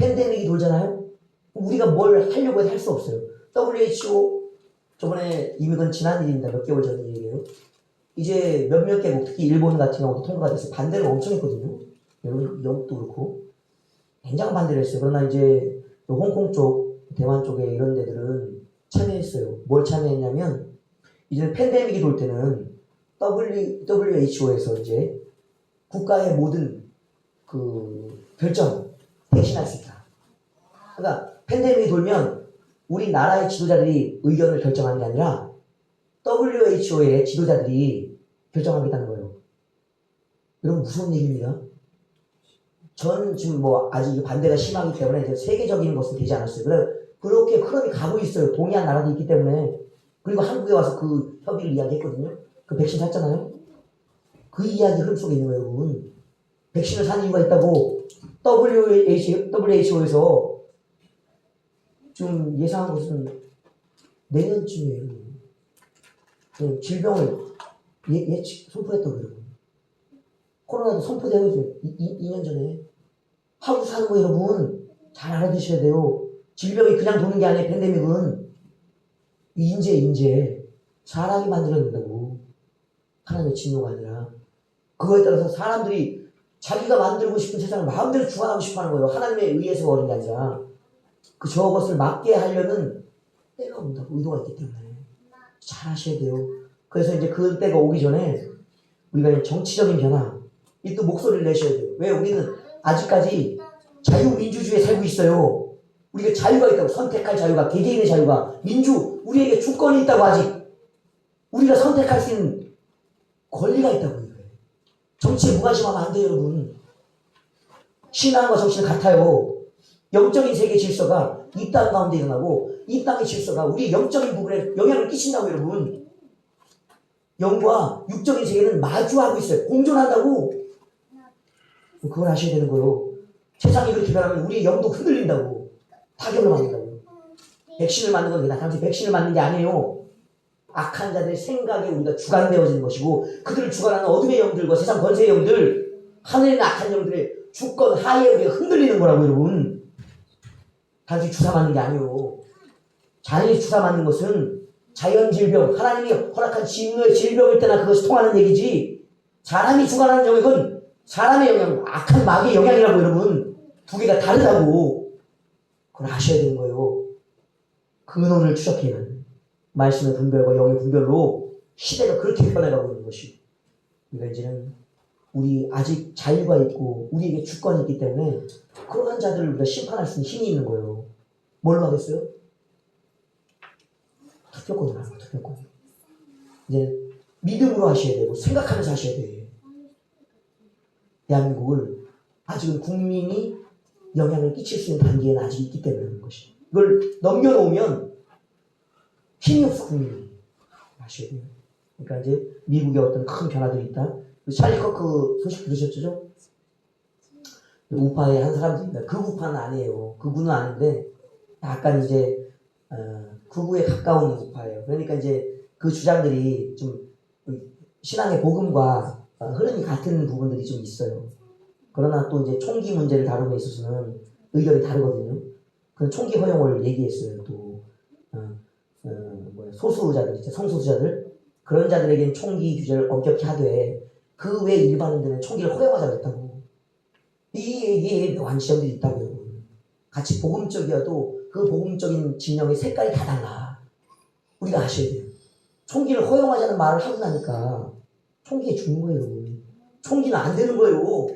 팬데믹이 돌잖아요? 우리가 뭘 하려고 해도 할 수 없어요. WHO, 저번에 이건 지난 일입니다. 몇 개월 전 일이에요. 이제 몇몇 개국, 특히 일본 같은 경우도 통과가 돼서 반대를 엄청 했거든요. 영국도 그렇고. 굉장히 반대를 했어요. 그러나 이제 홍콩 쪽, 대만 쪽에 이런 데들은 참여했어요. 뭘 참여했냐면, 이제 팬데믹이 돌 때는 WHO에서 이제 국가의 모든 그 결정 대신할 수 있다. 그러니까 팬데믹이 돌면 우리 나라의 지도자들이 의견을 결정하는 게 아니라 WHO의 지도자들이 결정하겠다는 거예요. 이런 무서운 얘기입니다. 전 지금 뭐 아직 반대가 심하기 때문에 이제 세계적인 것은 되지 않았어요. 그렇게 흐름이 가고 있어요. 동의한 나라도 있기 때문에. 그리고 한국에 와서 그 협의를 이야기했거든요. 그 백신 샀잖아요. 그 이야기 흐름 속에 있는 거예요, 여러분. 백신을 산 이유가 있다고 WHO에서 좀 예상한 것은 내년쯤이에요. 질병을 예측 선포했다고 그래요. 코로나도 선포되고 있어요. 2년 전에. 하고 사는 거 여러분 잘 알아두셔야 돼요. 질병이 그냥 도는 게 아니에요. 팬데믹은 인재 사람이 만들어낸다고. 하나님의 진노가 아니라. 그거에 따라서 사람들이 자기가 만들고 싶은 세상을 마음대로 주관하고 싶어하는 거예요. 하나님의 의해서 오는 게 아니라. 저것을 막게 하려는 때가 온다고. 의도가 있기 때문에 잘 하셔야 돼요. 그래서 이제 그 때가 오기 전에 우리가 정치적인 변화, 이 또 목소리를 내셔야 돼요. 왜? 우리는 아직까지 자유민주주의에 살고 있어요. 우리가 자유가 있다고. 선택할 자유가, 개개인의 자유가, 우리에게 주권이 있다고. 아직 우리가 선택할 수 있는 권리가 있다고. 정치에 무관심하면 안 돼요, 여러분. 신앙과 정치는 같아요. 영적인 세계 질서가 이 땅 가운데 일어나고 이 땅의 질서가 우리 영적인 부분에 영향을 끼친다고. 여러분, 영과 육적인 세계는 마주하고 있어요. 공존한다고. 그걸 아셔야 되는 거예요. 세상이 그렇게 변하면 우리의 영도 흔들린다고. 타격을 받는다고. 백신을 맞는 건 단지 백신을 맞는 게 아니에요. 악한 자들의 생각에 우리가 주관되어지는 것이고, 그들을 주관하는 어둠의 영들과 세상 권세의 영들, 하늘의 악한 영들의 주권 하에 우리가 흔들리는 거라고. 여러분, 단지 주사 맞는 게 아니에요. 자연이 주사 맞는 것은 자연 질병, 하나님이 허락한 진노의 질병일 때나 그것이 통하는 얘기지, 사람이 주관하는 영역은 사람의 영향, 악한 마귀의 영향이라고. 여러분, 두 개가 다르다고. 그걸 아셔야 되는 거예요. 근원을 추적해야 하는 말씀의 분별과 영의 분별로 시대가 그렇게 변해가고 있는 것이. 우리가 이제는 우리 아직 자유가 있고 우리에게 주권이 있기 때문에 그러한 자들을 우리가 심판할 수 있는 힘이 있는 거예요. 뭘로 하겠어요? 투표권으로 하는 거예요. 투표권. 이제 믿음으로 하셔야 되고 생각하면서 하셔야 돼요. 대한민국을 아직은 국민이 영향을 끼칠 수 있는 단계에는 아직 있기 때문에 그런 것이. 이걸 넘겨놓으면 힘이 없어, 국민이. 아셔야 돼요. 그러니까 이제 미국의 어떤 큰 변화들이 있다. 찰리 커크 소식 들으셨죠? 우파의 한 사람들입니다. 그 우파는 아니에요. 그분은 아닌데 약간 이제 극우에 가까운 우파예요. 그러니까 이제 그 주장들이 좀 신앙의 복음과 흐름이 같은 부분들이 좀 있어요. 그러나 또 이제 총기 문제를 다룸에 있어서는 의견이 다르거든요. 그 총기 허용을 얘기했어요. 또 소수자들, 성소수자들, 그런 자들에게는 총기 규제를 엄격히 하되 그 외 일반인들은 총기를 허용하자고 했다고. 이게 묘한 지점들이 있다고요. 같이 복음적이어도 그 복음적인 진영의 색깔이 다 달라. 우리가 아셔야 돼요. 총기를 허용하자는 말을 하고 나니까 총기에 죽는 거예요. 총기는 안 되는 거예요.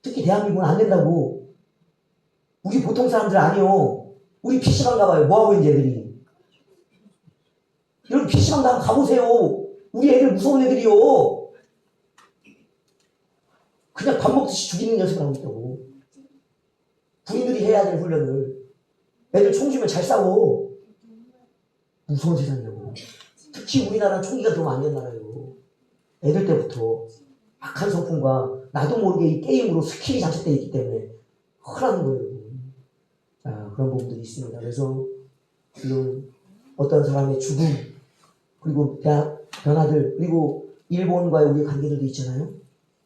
특히 대한민국은 안 된다고. 우리 보통 사람들 아니요. 우리 PC방 가봐요. 뭐하고 있는 애들이. 여러분 PC방 한번 가보세요. 우리 애들 무서운 애들이요. 그냥 밥 먹듯이 죽이는 연습을 하고 있다고. 군인들이 해야 될 훈련을. 애들 총 주면 잘 싸워. 무서운 세상이라고. 특히 우리나라는 총기가 들어오면 안 되는 나라예요. 애들 때부터 악한 성품과 나도 모르게 이 게임으로 스킬이 장착되어 있기 때문에 허라는 거예요. 자, 그런 부분들이 있습니다. 그래서 지금 어떤 사람의 죽음, 그리고 변화들, 그리고 일본과의 우리의 관계들도 있잖아요.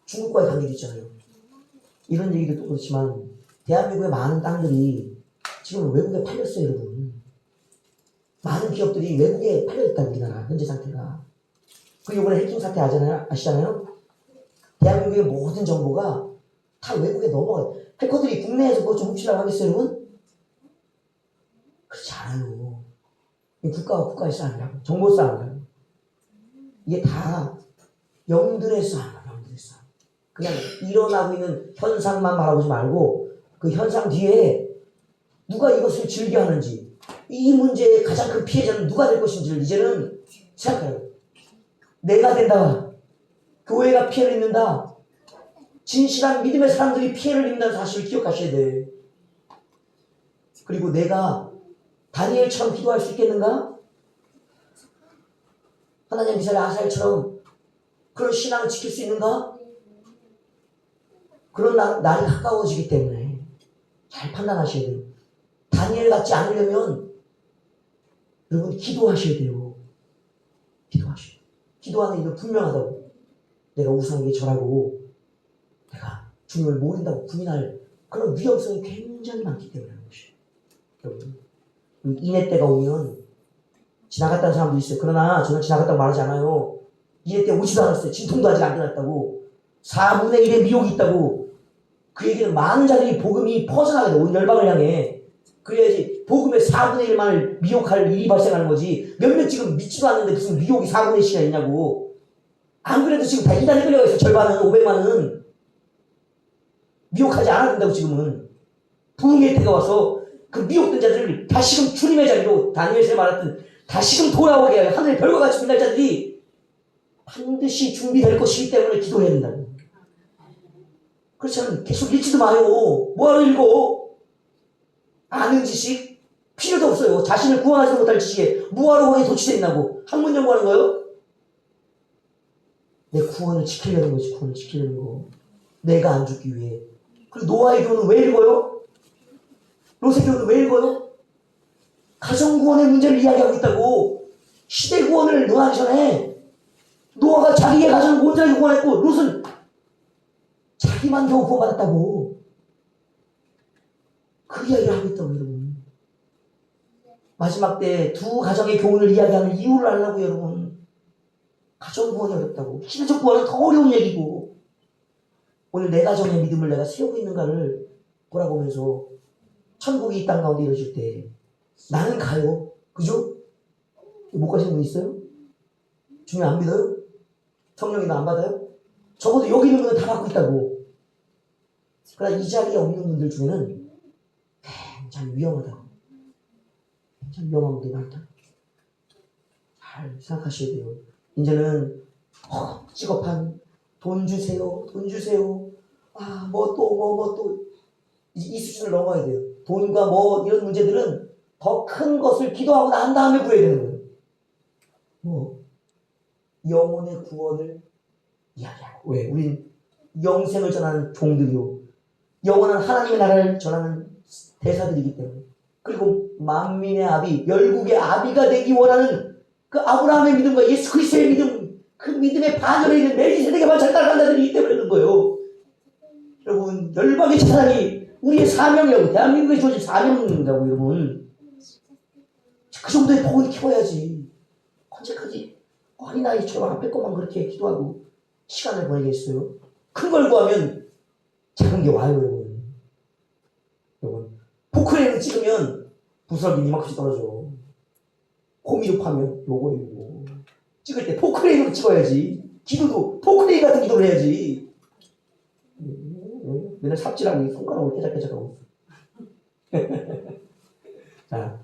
중국과의 관계도 있잖아요. 이런 얘기도 또 그렇지만 대한민국의 많은 땅들이 지금 외국에 팔렸어요, 여러분. 많은 기업들이 외국에 팔려있다, 우리나라 현재 상태가. 그리고 이번에 해킹 사태 아시잖아요? 대한민국의 모든 정보가 다 외국에 넘어가요. 해커들이 국내에서 그거 좀 훔치려고 하겠어요, 여러분? 그렇지 않아요. 국가와 국가의 싸움이라고. 정보 싸움이라고. 이게 다 영들의 싸움이야, 영들의 싸움. 그냥 일어나고 있는 현상만 바라보지 말고 그 현상 뒤에 누가 이것을 즐겨하는지, 이 문제의 가장 큰 피해자는 누가 될 것인지를 이제는 생각해요. 내가 된다. 교회가 피해를 입는다. 진실한 믿음의 사람들이 피해를 입는다는 사실을 기억하셔야 돼. 그리고 내가 다니엘처럼 기도할 수 있겠는가? 하나님 미사엘 아사엘처럼 그런 신앙을 지킬 수 있는가? 그런 날이 가까워지기 때문에 잘 판단하셔야 돼요. 다니엘 같지 않으려면 여러분 기도하셔야 돼요. 기도하셔야 돼요. 기도하는 일은 분명하다고. 내가 우상에게 절하고 내가 주님을 모른다고 부인할 그런 위험성이 굉장히 많기 때문에 하는 것이에요. 여러분, 인해 때가 오면 지나갔다는 사람도 있어요. 그러나 저는 지나갔다고 말하지 않아요. 인해 때 오지도 않았어요. 진통도 아직 안 끝났다고. 4분의 1의 미혹이 있다고. 그 얘기는 많은 자들이 복음이 퍼져나가야 돼. 온 열방을 향해. 그래야지 복음의 4분의 1만을 미혹할 일이 발생하는 거지. 몇몇 지금 믿지도 않는데 무슨 미혹이 4분의 1씩이나 있냐고. 안 그래도 지금 다 이단에 끌려가 있어. 절반은 500만은 미혹하지 않아야 된다고. 지금은 부흥의 때가 와서 그 미혹된 자들을 다시금 주님의 자리로 다니엘서 말했던 다시금 돌아오게 하여 하늘의 별과 같이 빛날 자들이 반드시 준비될 것이기 때문에 기도해야 된다고. 그렇지 않으면 계속 읽지도 마요. 뭐하러 읽어? 아는 지식 필요도 없어요. 자신을 구원하지 못할 지식에 뭐하러 거기에 도취되어 있나고. 학문 연구하는 거요? 내 구원을 지키려는 거지. 구원을 지키려는 거. 내가 안 죽기 위해. 그리고 노아의 교훈은 왜 읽어요? 롯의 교훈은 왜 읽어요? 가정구원의 문제를 이야기하고 있다고. 시대구원을 논하기 전에 노아가 자기의 가정을 온전히 구원했고 롯은 자기만 겨우 구원받았다고. 그 이야기를 하고 있다고 여러분. 마지막 때 두 가정의 교훈을 이야기하는 이유를 알라고 여러분. 가정구원이 어렵다고. 신적 구원은 더 어려운 얘기고. 오늘 내 가정의 믿음을 내가 세우고 있는가를 돌아보면서 천국이 이 땅 가운데 이루어질 때 나는 가요. 그죠? 못 가시는 분 있어요? 주님 안 믿어요? 성령이 나 안 받아요? 적어도 여기 있는 분은 다 받고 있다고. 그러나 이 자리에 없는 분들 중에는 굉장히 위험하다고. 굉장히 위험한 분들이 많다. 잘 생각하셔야 돼요. 이제는 찌겁한 돈 주세요. 돈 주세요. 아, 뭐 또 이 수준을 넘어야 돼요. 돈과 뭐 이런 문제들은 더 큰 것을 기도하고 난 다음에 구해야 되는 거예요. 뭐 영혼의 구원을 이야기하고. 왜? 우린 영생을 전하는 종들이요. 영원한 하나님의 나라를 전하는 대사들이기 때문에. 그리고 만민의 아비, 열국의 아비가 되기 원하는 그 아브라함의 믿음과 예수 그리스도의 믿음, 그 믿음의 반열에 있는 멜기세덱의 반차를 따라간 자들이기 때문에 그런 거예요. 여러분, 열방의 재산이 우리의 사명이라고. 대한민국에 주어진 사명이라고 여러분. 그 정도의 복을 키워야지. 언제까지 어린아이처럼 앞에 것만 그렇게 기도하고 시간을 보내겠어요? 큰 걸 구하면 작은 게 와요, 여러분. 여러분, 포크레인을 찍으면 부스러기 이만큼씩 떨어져. 호미로 파면 요거예요, 요거. 찍을 때 포크레인으로 찍어야지. 기도도 포크레인 같은 기도를 해야지. 맨날 삽질하고 손가락으로 깨작깨작하고 자,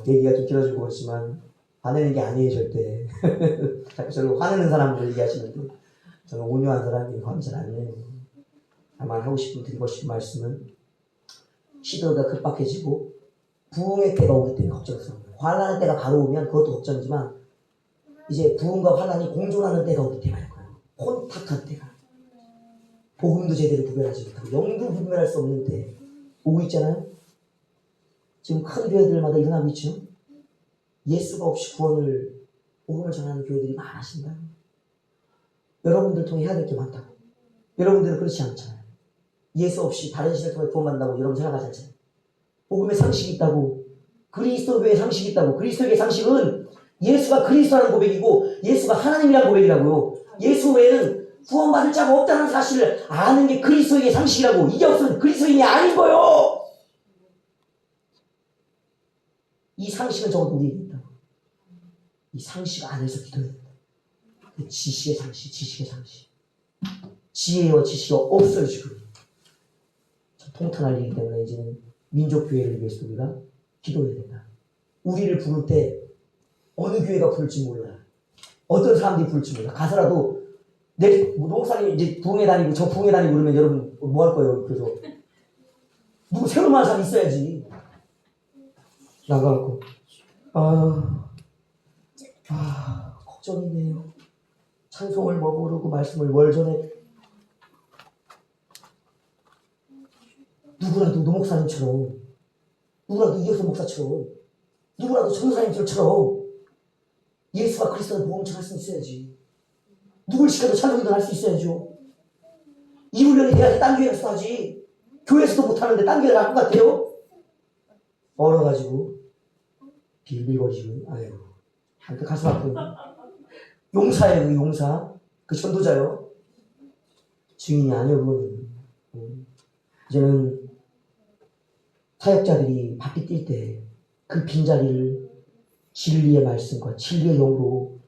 얘기가 좀 길어지고 그렇지만 화내는 게 아니에요, 절대. 자꾸 저를 화내는 사람들 얘기하시는데 저는 온유한 사람이 화는 잘 안 내요. 다만 드리고 싶은 말씀은 시대가 급박해지고 부흥의 때가 오기 때문에 걱정스럽니다. 환난의 때가 바로 오면 그것도 걱정이지만 이제 부흥과 환난이 공존하는 때가 오기 때문에 거예요. 혼탁한 때가. 복음도 제대로 구별하지 못하고 영도 구별할 수 없는 때 오고 있잖아요. 지금 큰 교회들마다 일어나고 있죠. 예수가 없이 복음을 전하는 교회들이 많아진다. 여러분들 통해 해야 될 게 많다고. 여러분들은 그렇지 않잖아요. 예수 없이 다른 신을 통해 구원받는다고 여러분 생각하지 않잖아요. 복음의 상식이 있다고. 그리스도교의 상식이 있다고. 그리스도교의 상식은 예수가 그리스도라는 고백이고 예수가 하나님이라는 고백이라고요. 예수 외에는 구원받을 자가 없다는 사실을 아는 게 그리스도의 상식이라고. 이게 없으면 그리스도인이 아닌 거요. 이 상식은 적어도 우리에게 있다고. 이 상식 안에서 기도해야 된다. 지식의 상식, 지식의 상식. 지혜와 지식이 없어요 지금. 통탄할 일이기 때문에 이제는 민족교회를 위해서 우리가 기도해야 된다. 우리를 부를 때 어느 교회가 부를지 몰라. 어떤 사람들이 부를지 몰라. 가서라도 내 목사님 이제 부흥회 다니고 저 부흥회 다니고 그러면 여러분 뭐 할 거예요? 그래서 누구 새로운 말 사람 있어야지. 나가갖고 걱정이네요. 찬송을 부르고 말씀을 월전에 누구라도 노 목사님처럼, 누구라도 이혁수 목사처럼, 누구라도 전도사님들처럼 예수가 그리스도의 복음을 전할 수 있어야지. 누굴 시켜도 찬송기도 할 수 있어야죠. 이 훈련이 돼야지 딴 교회 가서 하지. 교회에서도 못하는데 딴 교회 갈 것 같아요? 얼어가지고 빌빌거리시고 아유 한테 가슴 아프네. 용사예요. 그 용사. 그 전도자요. 증인이 아니요 그거는. 이제는 사역자들이 바삐 뛸 때 그 빈자리를 진리의 말씀과 진리의 영으로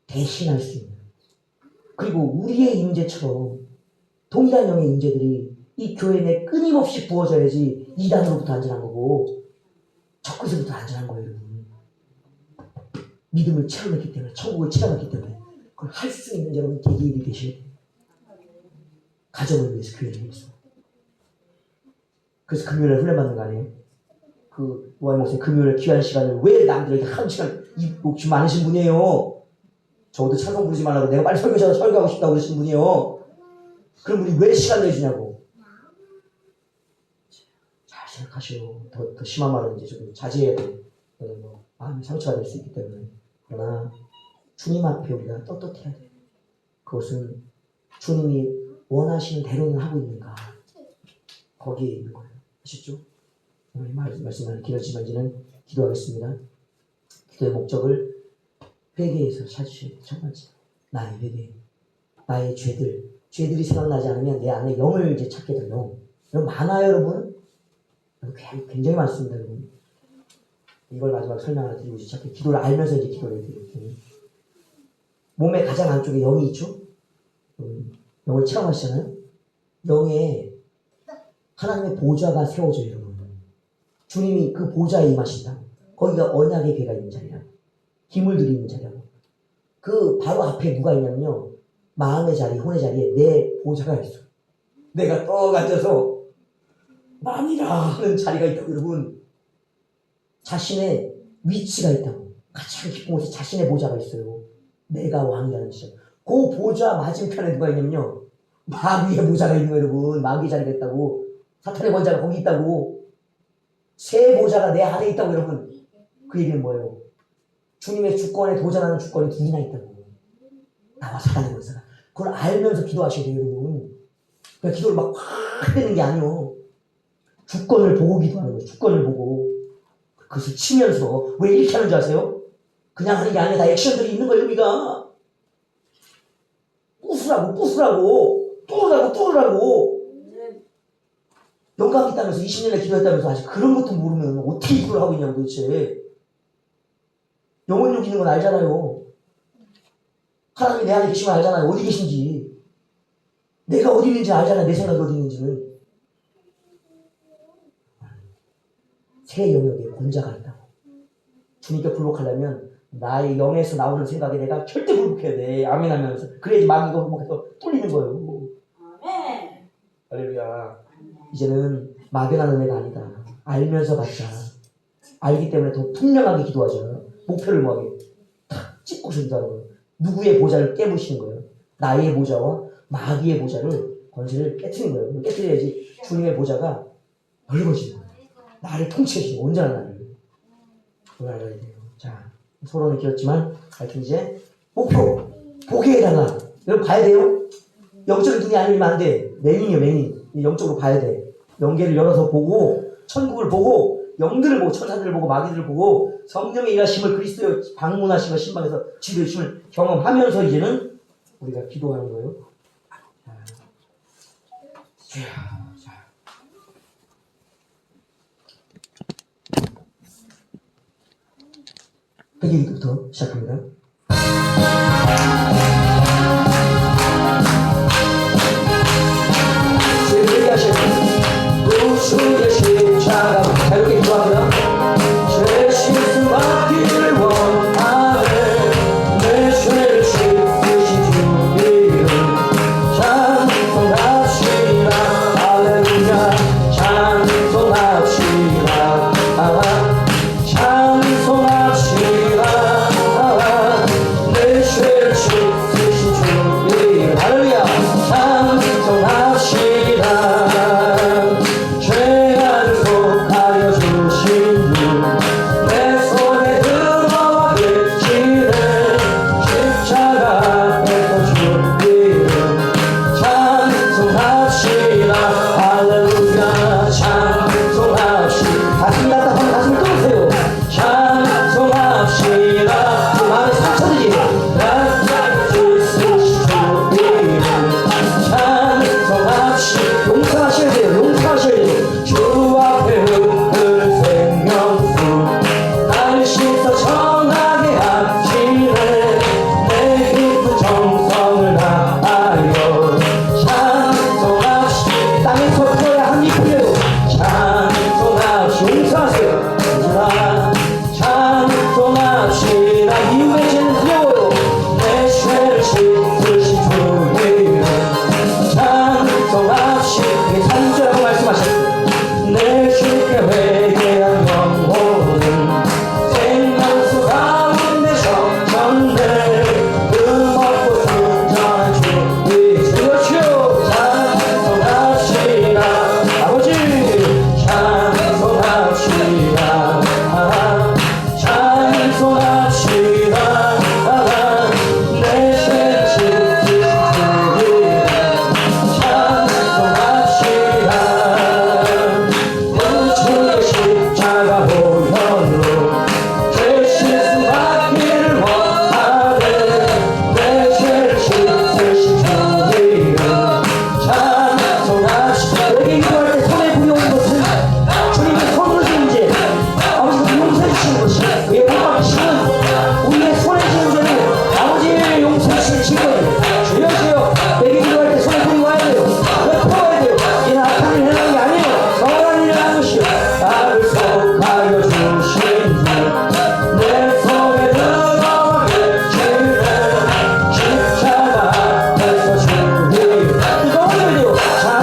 대신할 수 있는, 그리고 우리의 임재처럼 동일한 영의 임재들이 이 교회 내에 끊임없이 부어져야지 이단으로부터 안전한 거고 적그리스도부터 안전한 거예요. 여러분. 믿음을 체험했기 때문에, 천국을 체험했기 때문에 그걸 할 수 있는 여러분 계기일이 되셔야 돼요. 가정을 위해서, 교회를 위해서. 그래서 금요일에 훈련받는 거 아니에요? 그 노아의 목사님 금요일에 귀한 시간을 왜 남들에게 한 시간 욕심 많으신 분이에요. 저도 찬송 부르지 말라고 내가 빨리 설교하고 설교하고 싶다고 그러신 분이에요. 그럼 우리 왜 시간 내주냐고. 잘 생각하시오. 더 심한 말은 이제 좀 자제해야 돼. 뭐 마음이 상처가 될 수 있기 때문에. 그러나 주님 앞에 우리가 떳떳해야 돼. 그것은 주님이 원하시는 대로는 하고 있는가, 거기에 있는 거예요. 아시죠? 오늘 말씀은 길어지지만 이제는 기도하겠습니다. 기도의 목적을 회개에서 찾으셔야 돼요. 첫 번째, 나의 회개, 나의 죄들이 생각나지 않으면 내 안에 영을 이제 찾게 돼요. 영. 여러분 많아요, 여러분. 굉장히 많습니다, 여러분. 이걸 마지막 설명 하나 드리고 시작해. 기도를 알면서 이제 기도를 해드릴게요. 몸의 가장 안쪽에 영이 있죠? 영을 체험하시잖아요? 영에 하나님의 보좌가 세워져요, 여러분. 주님이 그 보좌에 임하신다. 거기가 언약의 궤가 있는 자리라고. 힘을 드리는 자리라고. 그 바로 앞에 누가 있냐면요. 마음의 자리, 혼의 자리에 내 보좌가 있어. 내가 떡 앉아서 남이라 하는 자리가 있다고, 여러분. 자신의 위치가 있다고. 가장 깊은 곳에 자신의 보좌가 있어요. 내가 왕이라는 뜻이죠. 그 보좌 맞은편에 누가 있냐면요. 마귀의 보좌가 있는 거예요, 여러분. 마귀의 자리가 있다고. 사탄의 권자가 거기 있다고. 새 보좌가 내 안에 있다고, 여러분. 그 얘기는 뭐예요? 주님의 주권에 도전하는 주권이 둘이나 있다고. 나와 사단의 권사가. 그걸 알면서 기도하셔야 돼요, 여러분. 그러니까 기도를 막 확 되는 게 아니에요. 주권을 보고 기도하는 거예요. 주권을 보고. 그것을 치면서. 왜 이렇게 하는 줄 아세요? 그냥 하는 게 아니라 다 액션들이 있는 거예요, 우리가. 뚫으라고. 영감이 있다면서 20년에 기도했다면서 아직 그런 것도 모르면 어떻게 기도를 하고 있냐고 도대체. 영혼력 있는 건 알잖아요. 하나님이 내 안에 계시면 알잖아요. 어디 계신지. 내가 어디 있는지 알잖아요. 내 생각이 어디 있는지는. 새 영역에 권자가 있다고. 주님께 굴복하려면 나의 영에서 나오는 생각에 내가 절대 굴복해야 돼. 아멘 하면서. 그래야지 마귀가 굴복해서 뚫리는 거예요. 아멘. 할렐루야. 이제는 막연한 은혜가 아니다. 알면서 받자. 알기 때문에 더 분명하게 기도하자. 목표를 뭐하게 탁 찍고서 기도하는 거예요. 누구의 보좌를 깨부시는 거예요. 나의 보좌와 마귀의 보좌를, 권세를 깨트리는 거예요. 깨트려야지 주님의 보좌가 넓어지는 거예요. 나를 통치해주는, 온전한 나를. 그걸 알아야 돼요. 자, 서론은 길었지만 하여튼 이제 목표, 보게 해달라. 여러분 봐야 돼요. 영적인 눈이 아니면 안 돼. 맹인이요, 맹인. 영적으로 봐야 돼. 영계를 열어서 보고 천국을 보고 영들을 보고 천사들을 보고 마귀들을 보고 성령의 일하심을 그리스도의 방문하심을 신방에서 지도심을 경험하면서 이제는 우리가 기도하는 거예요. 자. 회개기부터 시작합니다. 우주의 십자가 자유롭게 기도합니다. 죄 씻음받기를 원하네. 내 죄를 씻으신 주 이름 찬송합시다. 할렐루야 찬송합시다. 찬송합시다. 내 죄를 씻으신 주 이름 할렐루야 찬송합시다.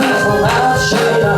찬송합시다.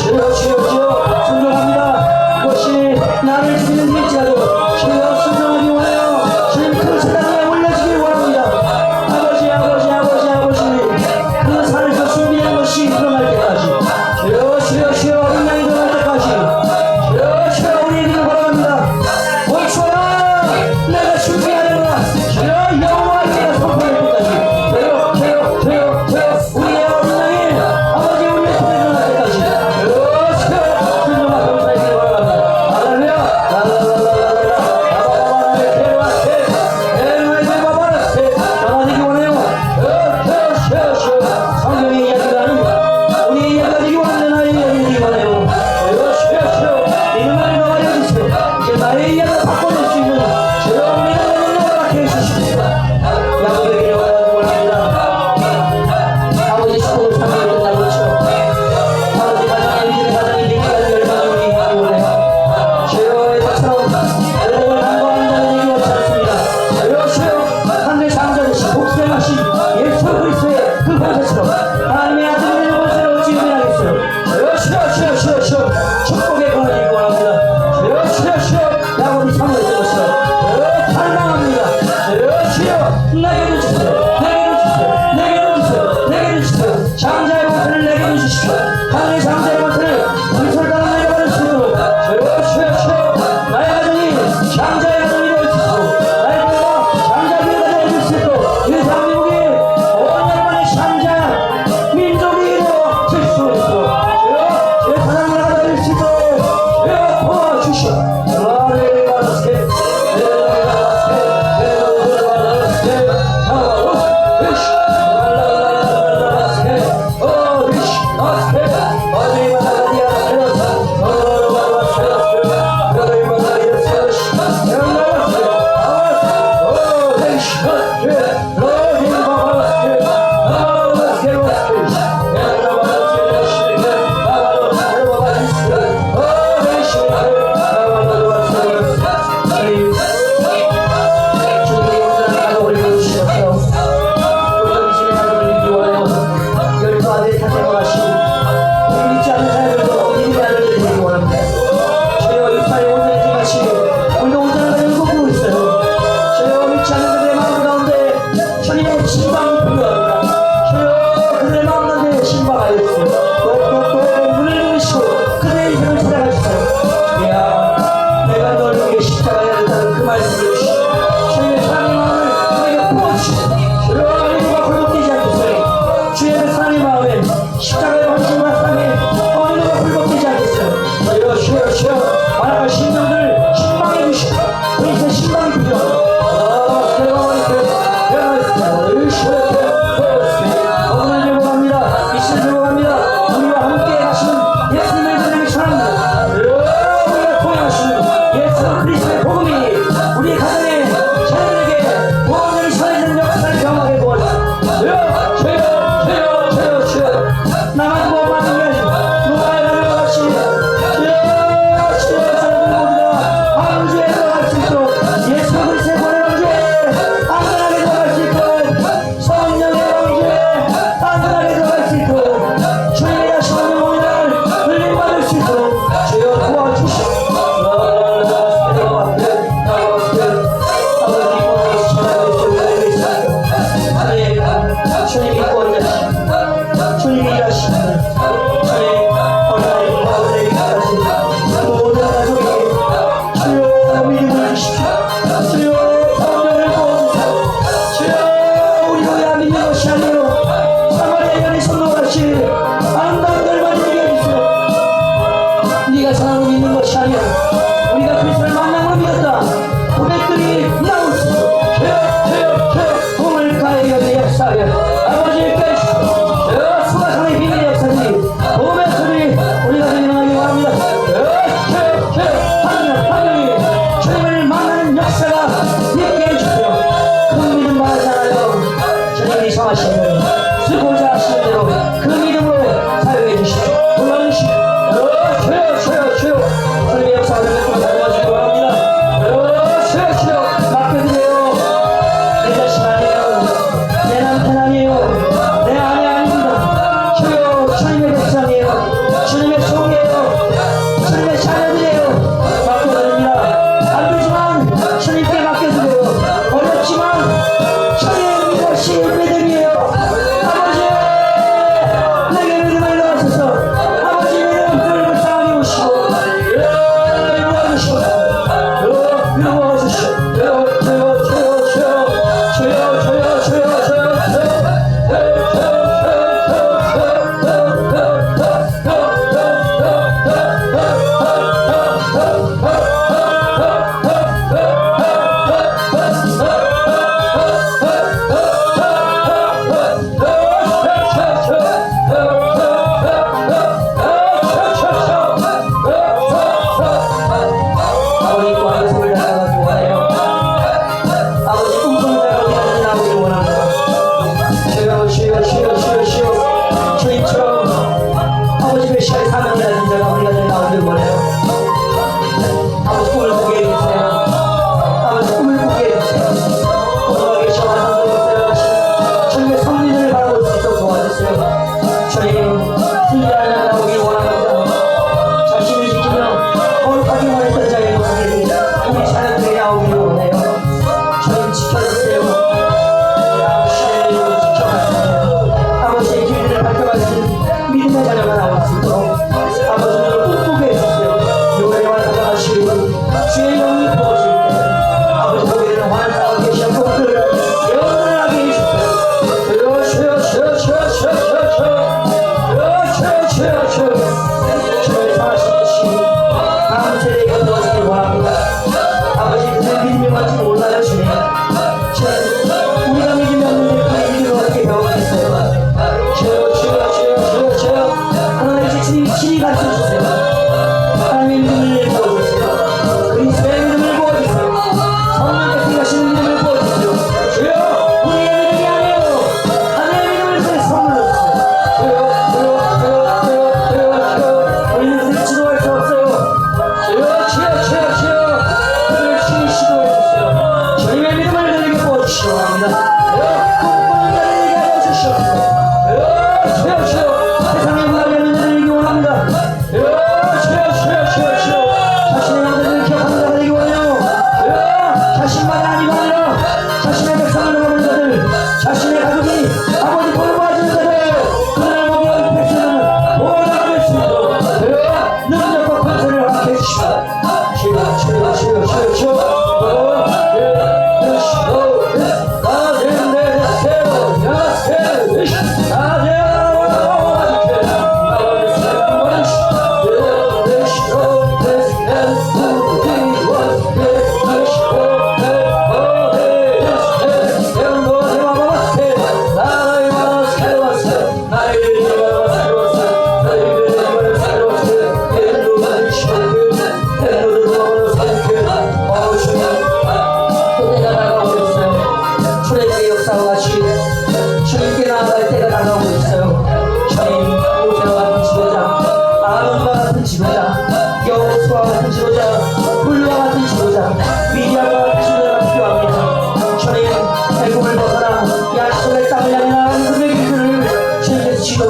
주여 주여 주여 순종합니다. 그것이 나를 죽이는 일지라도 주여 순종하기 원해요. 주님 그 세상에 올려주길 원합니다. 아버지 아버지 아버지 아버지 그 산에서 준비한 것이 일어날 때까지 주여 주여 주여 어린 양이 일어날 때까지 주여 주여 우리 이기를 바랍니다. 멈춰라 내가 준비하려라. 주여 여호와의 선포할 때까지 주여 주여 주여 주여 우리의 어린 양이 아버지 우리의 손에 일어날 때까지 주여 주여 순종과 감사하기를 바랍니다. 할렐루야 라라라라라라 아바바바라의 개와세 에르메데 바바라세 전하되기 원해요. 주여 주여 주여 주여 성경의 이야기가 아닙니다. 우리의 이야기가 되기 원하는 나의 이야기가 되기 원해요. 주여 주여 주여 이름을 너가 여주세요. 이제 나의 이야기를 바꿔줄 수 있는 주여 믿음의 능력을 갖게 해주십시오. 약속되기를 원합니다. 아버지 축복을 삼아야 된다고 그렇죠. 아버지 가정의 위기를 가정의 위기까지 열망을 이기기 원해요. 주여의 것처럼 여러분을 간과하는 자는 이기 원치 않습니다. 주여 주여 하늘의 장자되신 복수행하신 예수 그리스도의 그 권세처럼 하나님의 아들 되는 권세를 어찌 의미하겠어요. 주여 주여 주여 주여 주여 축복의 권한이 원합니다. 주여 주여 주여 야곱이 삼을 때 것처럼 주여 갈망합니다. 주여 주여 내게도 주세요. 내게도 주세요. 내게도 주세요. 내게도 주세요. 장자의 권세를 내게도 주십시오. 하늘의 장자의 권세를 불철 따라 내게 받을 수 있도록 주여 주여 주여 나의 가정이 장자의 가정이 될 수 있도록 나의 부모가 장자의 부모가 될 수 있도록 이 대한민국이 온열만의 장자 민족이 될 수 있도록 주여 주의 사랑을 받아들일 수 있도록 주여 도와주시오. 십자가의 헌신과 사랑에 어느 누가 굴복되지 않겠어요. 주여 주여 주여 만약에 신령들 신방해 주시고 우리 신방이 필요합니다. 오늘 들어갑니다. 이슬 들어갑니다. 우리와 함께 가시는 예수님을 그들에게 전합니다. 우리가 통행하시는 예수 그리스도의 복음이 우리 가정에 자녀들에게 구원을 전해주는 역사를 경험하게 도와주세요. 주여 주여 주여 주여 주여 나만 구원받는 게 아니라 누가 나를 같이 주여 주여 저희들 모두가 방주에 들어갈 수 있도록 예수 그리스도의 보혈 방주에 안전하게 들어갈 수 있도록 성령의 방주에 안전하게 들어갈 수 있도록 주님의 하시는 영혼을 흘림받을 수 있도록 주여 도와주시오. 주님이 구원자시오. 주님이 일하시는 주의 어린아이 가운데 가신 모든 가족에게 주여 믿음을 주십시오. 주여 성령을 부어주세요. 주여 우리가 믿는 것이 아니요 사마리아 여인의 선동같이 아름다운 결말이 되게 해주세요. 네가 사랑을 믿는 것이 아니야 우리가 그리스도를 만남으로 믿었다 고백들이 나올 수 있어. 주여 오늘 가의 연의 역사에 아버지의 깨주시고 주여 수가성의 힘의 역사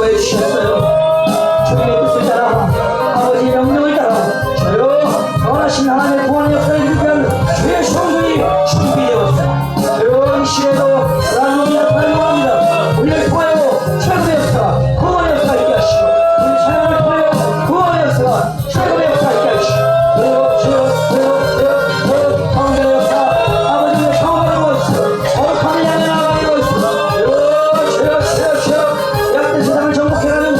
인도해 주셨어요. 주님의 뜻을 따라 아버지의 명령을 따라 저요 원하신 하나님의 구원의 역사를 이루기 위한 주의 성전이 준비되었습니다. 저요 이 시대도 하나님이 나타나는 원합니다. 우리를 통하여 최고의 역사가 구원의 역사가 있게 하시고 우리 찬양을 통하여 구원의 역사가 최고의 역사가 있게 하시고 성전의 역사 아버지의 성전을 모시고 거룩함을 향해 나아가게 모시고 주여 약된 세상을 정복해가는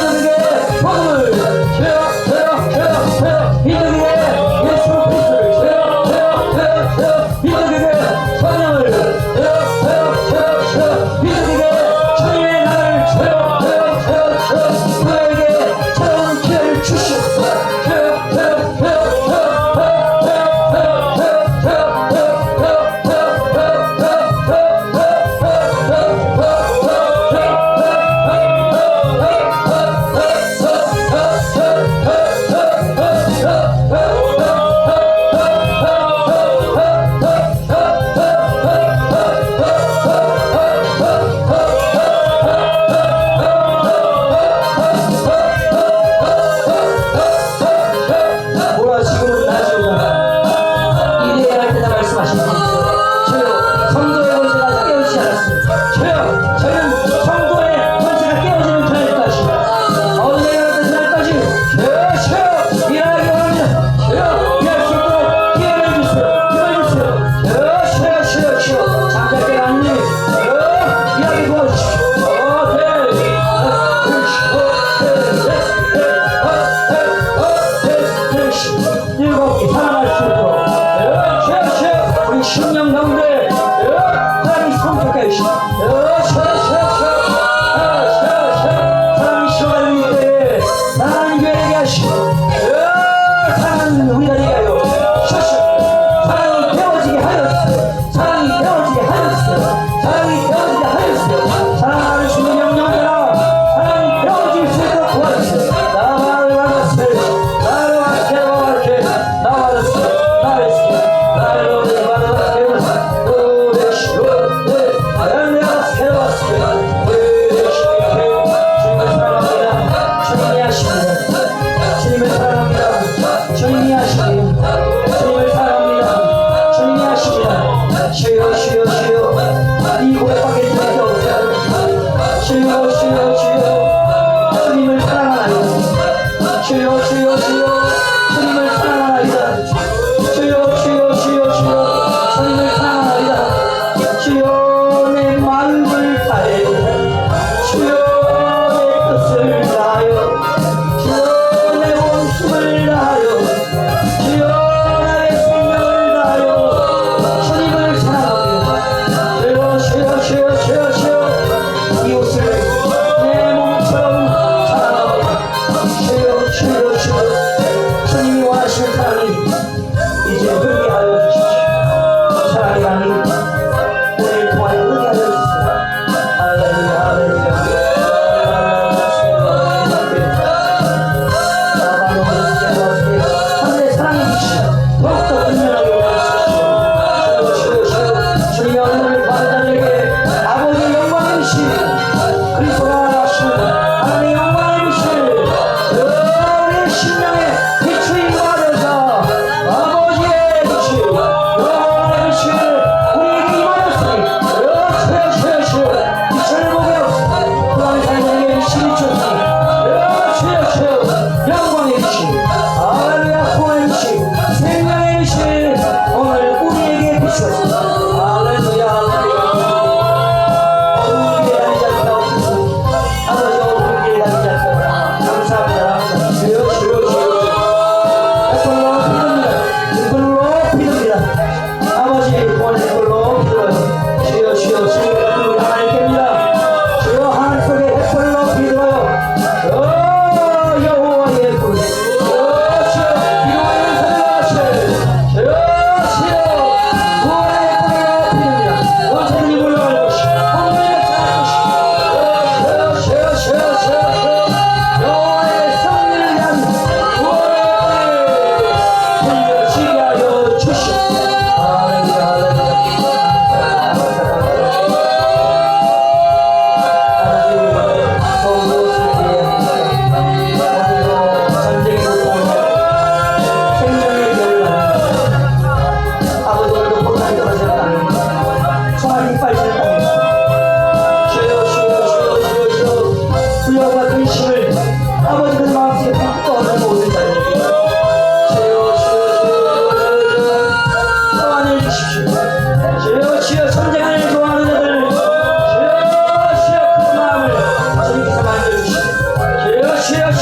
이들에게 복음을 주여 이들에게 예수 그리스도를 주여 이들에게 성령을 이들에게 주님의 나를 주여 그에게 새로운 기회를 주시옵소서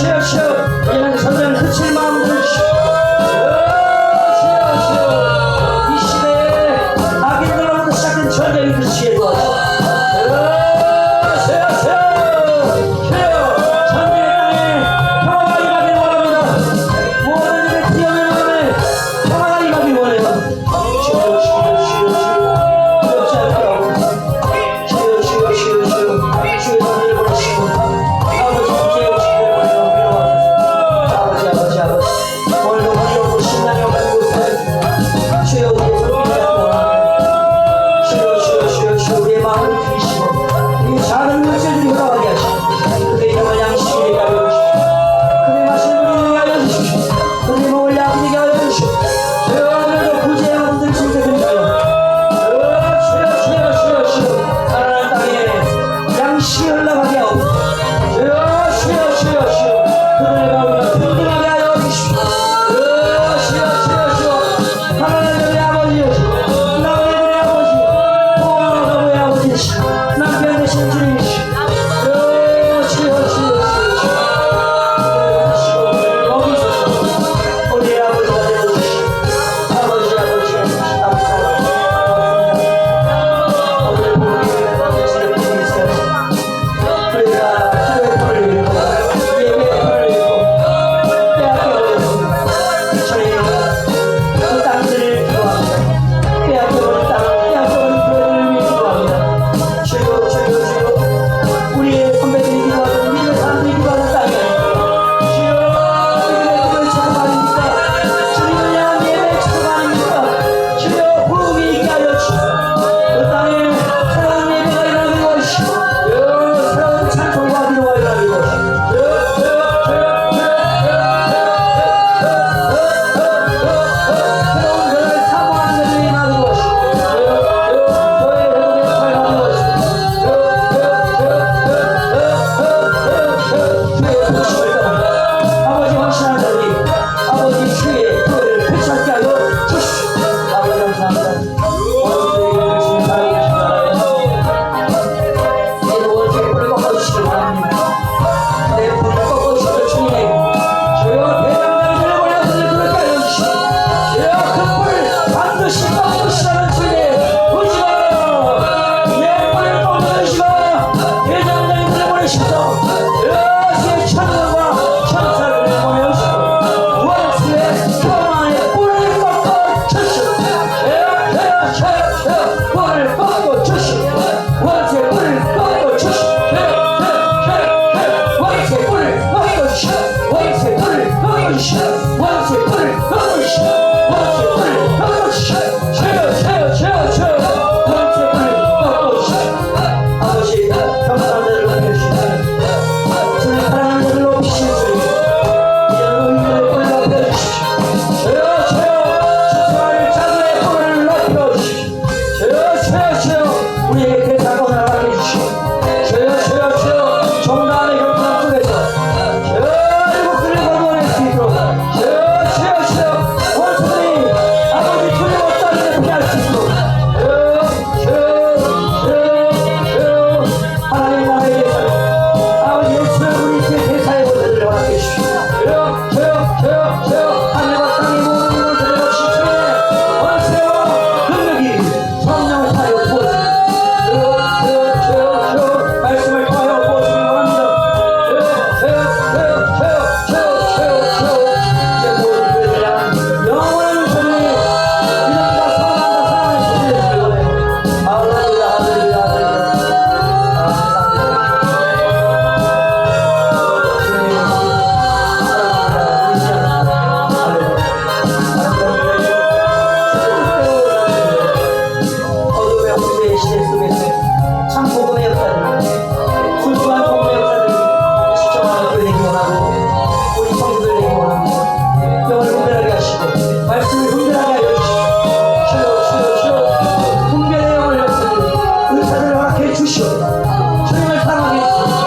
쉬어 쉬어 이제는 선전 그칠 마음으로 쉬어 이 시대에 악인들로부터 시작된 전쟁이 그치게 도와주시오. 쉬어 전쟁의 땅에 평화가 임하길 원합니다. 모든 일에 기업의 마음에 평화가 임하길 원해요. 쉬어 두렵지 않게 하고 쉬어 주의 선을 보내시고 아버지 구제의 오시기를 원해요. 위로하소서. 아버지 오늘도 어려우고 신랑이 없는 곳에 주여 우리의 손길을 잡고 원합니다. 쉬어 우리의 마음을 비시고 이 작은 물질들이 흘러가게 하시고 그의 이름을 양식에 알려주십시오. 그의 마시는 물을 알려주십시오. 그의 목을 약이게 알려주십시오. 오늘도 구제의 분들 칭찬드립니다. 가난한 땅에 양식이 흘러가게 하옵소서. 그들의 마음을 든든하게 하여 주십시오. 가난한 자들의 아버지이시오. 나그네들의 아버지, 고아와 가부의 아버지이시오. 남편 되신 주님이시오. 거기 있으시오. 우리의 아버지가 되어주시오. 아버지 오늘 보기를 받으시는 분이 있어요. 우리가 하루의 털을 잃고 예배의 털을 잃고 빼앗겨 버렸습니다. 저희는 그 땅들을 기도합니다. 빼앗겨버린 땅, 빼앗겨버린 교회를 위해 기도합니다. 주여 우리의 선배들이 기도하는 믿는 사람들이 기도하는 땅이 아닙니다. 주여 믿음의 꿈을 찾아가 아닙니까? 주님을 향한 예배의 찾아가 아닙니까? 주여 부흥이 있게 하여 주시옵소서. 그 땅에 새로운 예배가 일어나게 도와주시고 새로운 찬송과 기도가 일어나게 도와주시고 새로운 변화를 사모하는 자들이 일어나게 도와주시고 교회의 회복에 활용하게 도와주시고 주의 부르심을 따릅니다. 아버지 확신하는 자들이 아버지 주의 교회를 회복하게 하여 주십시오. 아버지 감사합니다. 원수들에게 열심히 살아계십니다. 이제는 원수의 뿔을 꺾어주시길 바랍니다. 내 뿔을 꺾어주시길 주님의 주여 대장장이들을 보내서 그들을 깔려주시오. 주여 그 뿔을 반드시 꺾으시라는 주님의 의지가 내 뿔을 꺾어주시고 대장장이들을 보내십시오. 주여 주의 천사와 천사를 보내주시고 원수의 평화의 뿔을 꺾어주시오. 뿔을 꺾어주시오. 원수의 뿔을 꺾어주시오. 원수의 뿔을 꺾어주시오. 원수의 뿔을 꺾어주시오. 원수의 뿔을 꺾어주시오. 원수의 뿔을 꺾어주시오. 원수의 뿔을 꺾어주시오. 아버지 평안한 자를 남겨주시옵소서. 주님 사랑하는 자를 높이시는 주님 이제는 의인들의 뿔을 높여주십시오. 주사를 자들의 뿔을 높여주십시오. 우리에게 대사건을 허락해 주시오. 정당의 형편 속에서 일곱들을 거두어낼 수 있도록 원수들이 아버지 주님 없다는 피할 수 있도록 하나님 나라의 대사 아버지 예수를 우리에게 대사의 권세를 허락해 주십시오. 하늘과 땅의 모든 것들을 없이 주님의 권세와 능력이 성령을 타여 부어주십시오. 말씀을 통하여 부어주시기 원합니다. 이제 모든 교회를 향한 영원한 전쟁에 믿음과 사랑과 사랑을 소비해주길 원해요. 할렐루야. 어둠의 홍수의 시대 속에서 참 복음의 역사들, 훌륭한 복음의 역사들 시청하는 교회 되기 원하고 우리 성도들 되기 원합니다. 영을 분별하게 하시고 말씀을 분별하게 하여 주시오. 주여 분별의 영을 역사들 의사를 허락해 주시오. 주님을 사랑하게 해주시오.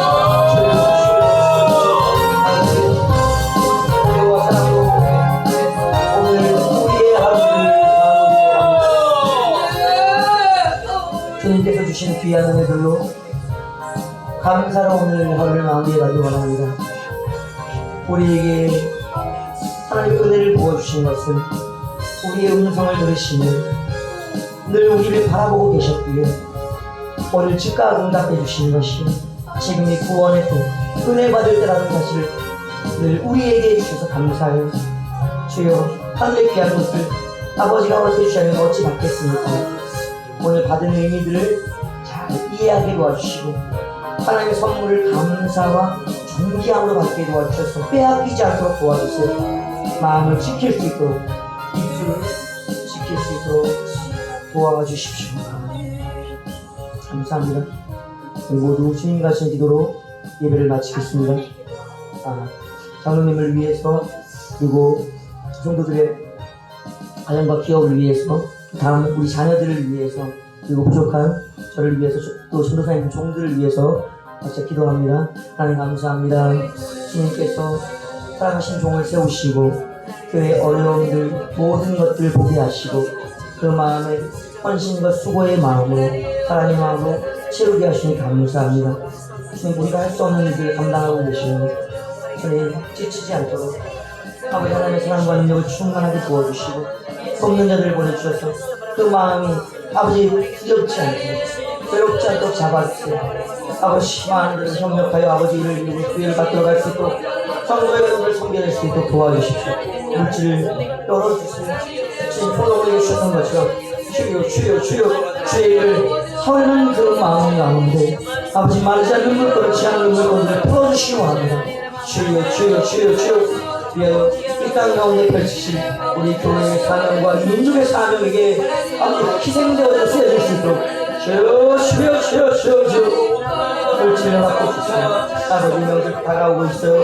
주여 사랑으로 오늘 우리의 하루를 주님께서 주신 귀한 은혜들로 감사로 오늘 하루를 마무리하기 원합니다. 우리에게 하나님의 은혜를 부어주신 것은 우리의 음성을 들으시며 늘 우리를 바라보고 계셨기에 오늘 즉각 응답해 주시는 것이 지금이 구원의 때 은혜 받을 때라는 사실을 늘 우리에게 주셔서 감사해요. 주여 하늘의 귀한 것을 아버지가 허락해 주시면 어찌 받겠습니까? 오늘 받은 의미들을 잘 이해하게 도와주시고 하나님의 선물을 감사와 존귀함으로 받게 도와주셔서 빼앗기지 않도록 도와주세요. 마음을 지킬 수 있도록 입술을 지킬 수 있도록 도와주십시오. 감사합니다. 모두 주님 가신 기도로 예배를 마치겠습니다. 장로님을 위해서 그리고 성도들의 가정과 기업을 위해서 다음 우리 자녀들을 위해서 그리고 부족한 저를 위해서 또 전도사님 종들을 위해서 각자 기도합니다. 하나님 감사합니다. 주님께서 사랑하신 종을 세우시고 교회의 어려움들 모든 것들을 보게 하시고 그 마음에 헌신과 수고의 마음으로 하나님 마음으로 채우게 하시니 감사합니다. 주님 우리가 할 수 없는 일들을 감당하고 계시니 주님 지치지 않도록 아버지 하나님의 사랑과 능력을 충만하게 부어주시고 돕는 자들을 보내주셔서 그 마음이 아버지 두렵지 않도록 외롭지 않도록 잡아주세요. 아버지 많은 데를 협력하여 아버지 일을 이루고 기회를 받도록 할 수 있도록 성도의 것을 섬겨낼 수 있도록 도와주십시오. 물질을 열어주세요. 주님 포도를 주셨던 것처럼 주여 주의 일을 서는 그 마음 가운데 아버지 마르지 않는 물건을 취하는 물건들을 풀어주시기 원합니다. 주여 위하여 이 땅 가운데 펼치신 우리 교회의 사명과 민족의 사명에게 아버지 희생되어져 쓰여질 수 있도록 주여 물질을 받고 주세요. 아버지 명절 다가오고 있어요.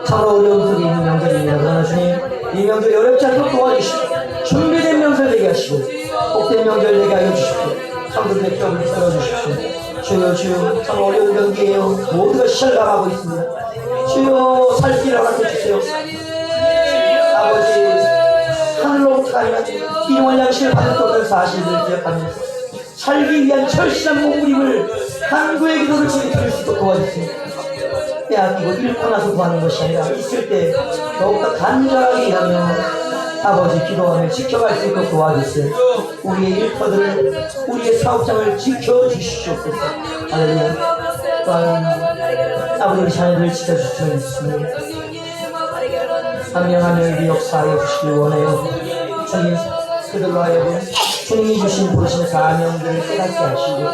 참 어려운 속에 있는 명절입니다. 그러나 주님 이 명절이 어렵지 않도록 도와주시고 준비된 명절 되게 하시고 복된 명절 되게 하여 주십시오. 성도들의 뼈를 들어주십시오. 주여 참 어려운 경기에요. 모두가 실감하고 있습니다. 주여 살 길을 허락해 주세요. 아버지 하늘로부터 아니라 일용할 양식을 받을 수 없는 사실들을 기억하면서 살기 위한 절실한 몸부림을 간구의 기도를 주님 드릴 수 있도록 도와주세요. 빼앗기고 잃고 나서 구하는 것이 아니라 있을 때 더욱더 간절하게 일하며 아버지 기도하며 지켜갈 수 있도록 도와주세요. 우리의 일터들을 우리의 사업장을 지켜주시옵소서. 할렐루야. 또한 아버지 우리 자녀들을 지켜주시면 있습니다. 한 명 한 명에게 역사하여 주시길 원해요. 주님 그들로 하여금 주님이 주신 부르신 사명들을 깨닫게 하시고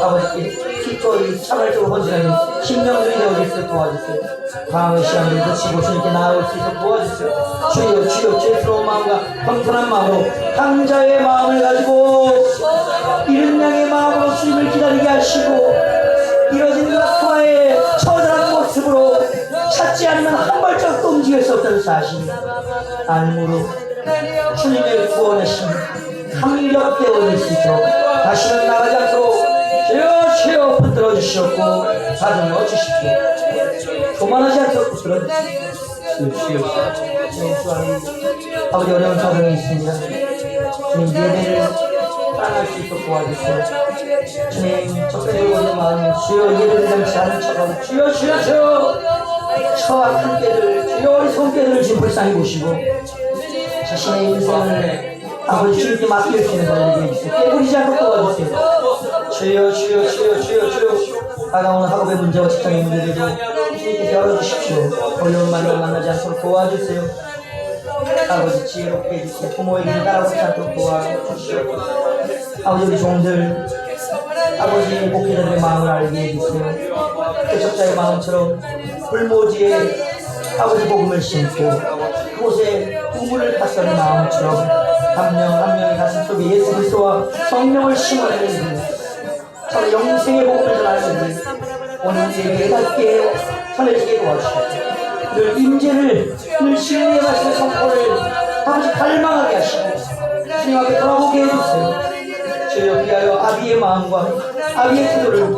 아버지께 기꺼이 차발적으로 헌신하는 심령들이 되어질 수 있도록 도와주세요. 다음의 시간을 거치고 주님께 나아올 수 있도록 도와주세요. 주여 죄스러운 마음과 겸손한 마음으로 강자의 마음을 가지고 이른 양의 마음으로 주님을 기다리게 하시고 이뤄진 라크와의 처절한 모습으로 찾지 않으면 한 발짝도 움직일 수 없다는 사실 안무로 주님의 구원의 힘 감격되어질 수 있도록 다시는 나가지 않도록 주여 붙들어 주시옵고 다듬어 주십시오. 교만하지 않도록 붙들어 주십시오. 아버지 어려운 사정이 있습니다. 주님 예배를 따라갈 수 있도록 도와주세요. 주님 적대적으로 오는 마음 주여 예배를 당치 않은 척하고 주여 처악한 깨들 주여 어리석은 깨들을 지금 불쌍히 보시고 자신의 인생을 아버지 주님께 맡겨주시는 자들에게 해주세요. 깨부리지 않도록 도와주세요. 주여 다가오는 학업의 문제와 직장의 문제들도 주님께서 열어주십시오. 어려운 말로 만나지 않도록 도와주세요. 아버지 지혜롭게 해주세요. 부모에게 따라오지 않도록 도와주시오. 아버지 우리 종들 아버지 목회자들의 마음을 알게 해주세요. 개척자의 마음처럼 불모지에 아버지 복음을 심고 그곳에 우물을 파서는 마음처럼 한 명 한 명의 가슴 속에 예수 그리스도와 성령을 심어내는 참 영생의 복음을 전하는 오늘 우리에게 깨닫게 전해지게 도와주시고 늘 임재를 늘 진리의 말씀의 선포를 아버지 갈망하게 하시고 주님 앞에 돌아보게 해주세요. 주여 위하여 아비의 마음과 아비의 기도를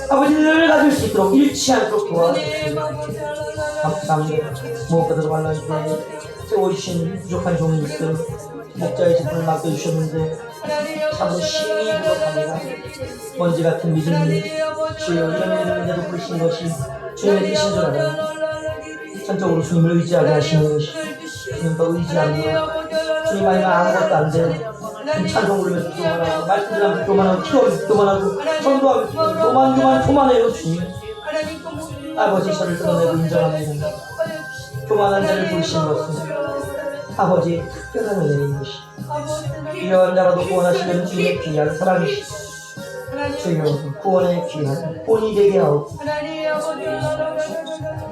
아버지 늘 가질 수 있도록 잃지 않도록 도와주시옵소서. 감사합니다. 무엇보다도 환난 때 세워주신 부족한 종이 있음 목자의 직분을 맡겨주셨는데 참으로 힘이 부족합니다. 먼지 같은 믿음이 주여 이런 믿음인데도 부르신 것이 주님의 뜻인 줄 알아요. 전적으로 주님을 의지하게 하시는 주님 더 의지하며 주님 아니면 아무것도 안 돼. 찬송 부르면서 기도만 하고 말씀 들으면서 기도만 하고 기도하면서 기도만 하고 전도하면서 교만해요 주님. 아버지 저를 드러내고 인정합니다. 교만한 자를 부르시는 것은 아버지 특별한 은혜인 것이 이러한 자라도 구원하시려는 주님의 귀한 사랑이시 주여 구원의 귀한 본이 되게 하옵고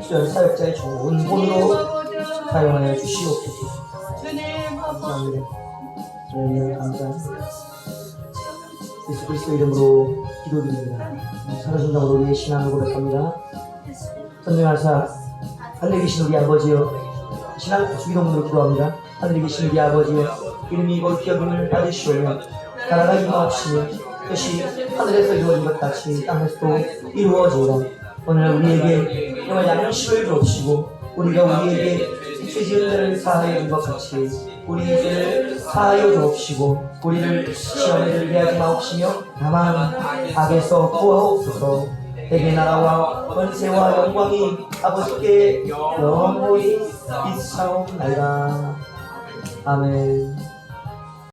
주여 사역자의 좋은 본으로 사용하여 주시옵소서. 감사합니다. 주님 감사합니다. 예수 그리스도 이름으로 기도드립니다. 살아준다고 우리의 신앙을 고백합니다. 선명하사 하늘에 계신 우리 아버지여, 신앙 주기도문으로 기도합니다. 하늘에 계신 우리 아버지여, 이름이 거룩히 여김을 받으시오며 나라가 임하옵시며 뜻이 하늘에서 이루어진 것 같이 땅에서도 이루어지라. 오늘 우리에게 영원히 양식을 주옵시고 우리가 우리에게 죄 지은 자를 사하여 준 것 같이 우리 죄를 사하여 주옵시고 우리를 시험에 들게 하지 마옵시며 다만 악에서 구하옵소서. 대개 나라와 권세와 영광이 아버지께 영원히 있사옵나이다. 아멘.